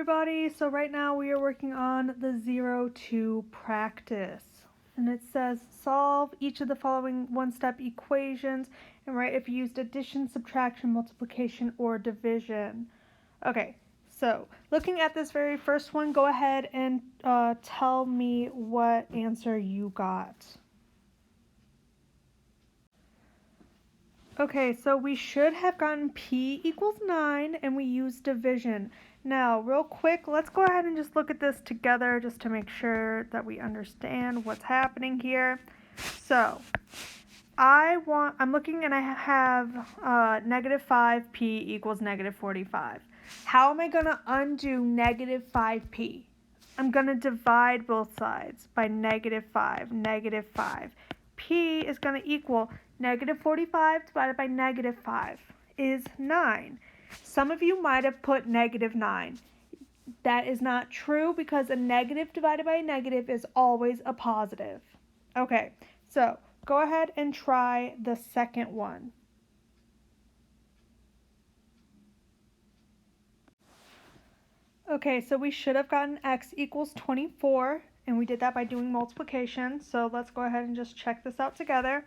everybody, so right now we are working on the 0-2 practice. And it says solve each of the following one-step equations and write if you used addition, subtraction, multiplication, or division. Okay, so looking at this very first one, go ahead and tell me what answer you got. Okay, so we should have gotten P equals 9 and we used division. Now, real quick, let's go ahead and just look at this together just to make sure that we understand what's happening here. So, I'm looking and I have negative 5P equals negative 45. How am I going to undo negative 5P? I'm going to divide both sides by negative 5, negative 5. P is going to equal negative 45 divided by negative 5 is 9. Some of you might have put negative 9. That is not true because a negative divided by a negative is always a positive. Okay, so go ahead and try the second one. Okay, so we should have gotten x equals 24, and we did that by doing multiplication. So let's go ahead and just check this out together.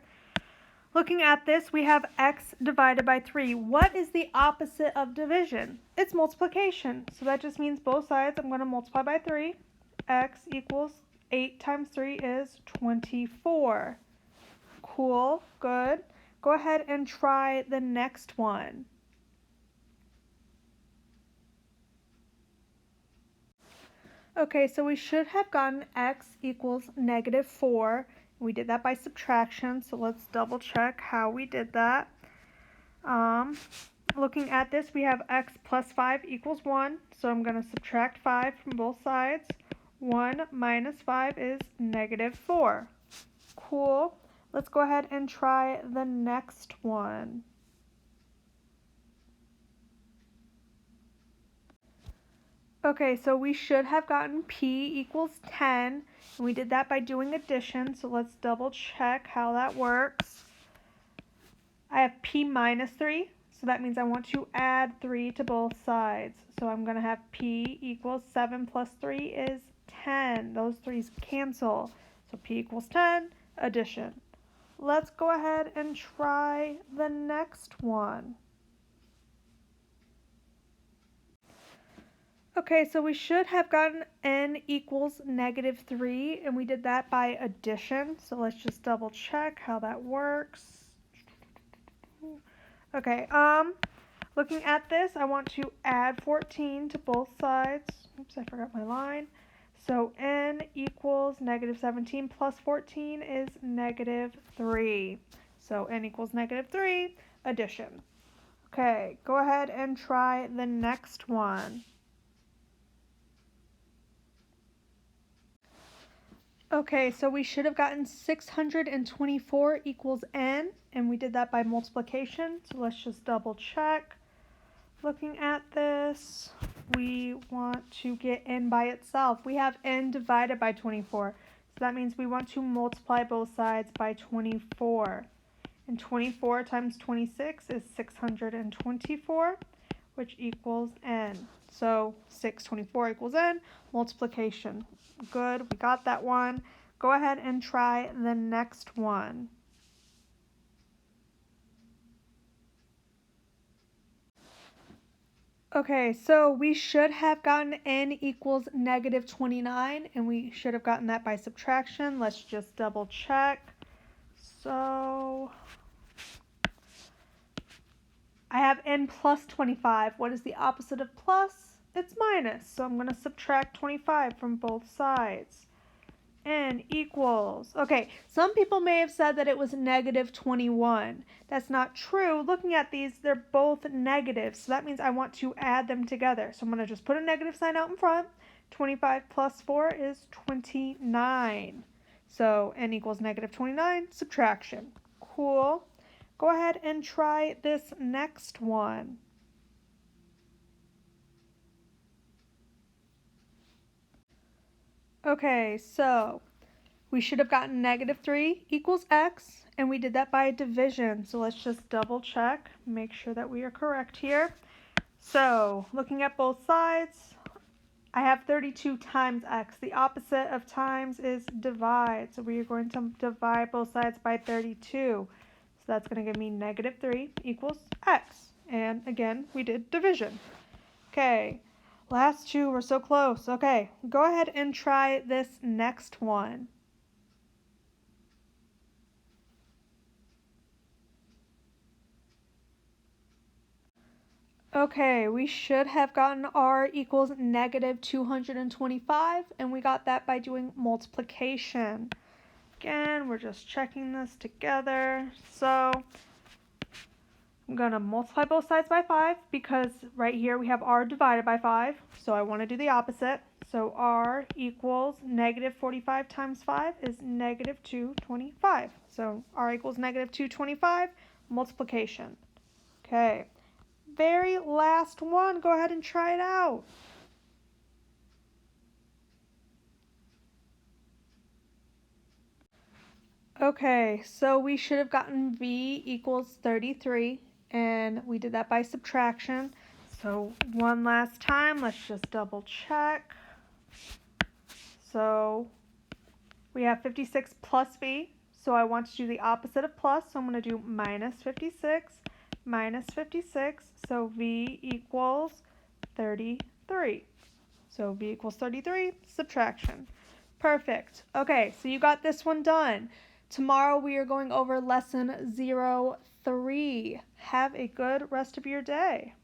Looking at this, we have x divided by 3. What is the opposite of division? It's multiplication. So that just means both sides I'm going to multiply by 3. X equals 8 times 3 is 24. Cool, good. Go ahead and try the next one. Okay, so we should have gotten x equals negative 4. We did that by subtraction, so let's double check how we did that. Looking at this, we have x plus 5 equals 1, so I'm going to subtract 5 from both sides. 1 minus 5 is negative 4. Cool. Let's go ahead and try the next one. Okay, so we should have gotten P equals 10, and we did that by doing addition, so let's double check how that works. I have P minus 3, so that means I want to add 3 to both sides. So I'm going to have P equals 7 plus 3 is 10. Those 3's cancel. So P equals 10, addition. Let's go ahead and try the next one. Okay, so we should have gotten n equals negative 3, and we did that by addition. So let's just double check how that works. Okay, looking at this, I want to add 14 to both sides. Oops, I forgot my line. So n equals negative 17 plus 14 is negative 3. So n equals negative 3, addition. Okay, go ahead and try the next one. Okay, so we should have gotten 624 equals n, and we did that by multiplication. So let's just double check. Looking at this, we want to get n by itself. We have n divided by 24. So that means we want to multiply both sides by 24. And 24 times 26 is 624, which equals n. So 624 equals n, multiplication. Good, we got that one. Go ahead and try the next one. Okay, so we should have gotten n equals negative 29, and we should have gotten that by subtraction. Let's just double check. So I have n plus 25. What is the opposite of plus? It's minus, so I'm going to subtract 25 from both sides. N equals, okay, some people may have said that it was negative 21. That's not true. Looking at these, they're both negative, so that means I want to add them together. So I'm going to just put a negative sign out in front. 25 plus 4 is 29. So n equals negative 29, subtraction. Cool. Go ahead and try this next one. Okay, so we should have gotten negative 3 equals x, and we did that by division. So let's just double check, make sure that we are correct here. So looking at both sides, I have 32 times x. The opposite of times is divide. So we are going to divide both sides by 32. So that's going to give me negative 3 equals x. And again, we did division. Okay, last two, we're so close. Okay, go ahead and try this next one. Okay, we should have gotten r equals negative 225, and we got that by doing multiplication. Again, we're just checking this together. So I'm going to multiply both sides by 5 because right here we have r divided by 5. So I want to do the opposite. So r equals negative 45 times 5 is negative 225. So r equals negative 225, multiplication. Okay, very last one. Go ahead and try it out. Okay, so we should have gotten v equals 33, and we did that by subtraction. So one last time, let's just double check. So we have 56 plus v, so I want to do the opposite of plus, so I'm going to do minus 56, so v equals 33. So v equals 33, subtraction. Perfect. Okay, so you got this one done. Tomorrow we are going over lesson 03. Have a good rest of your day.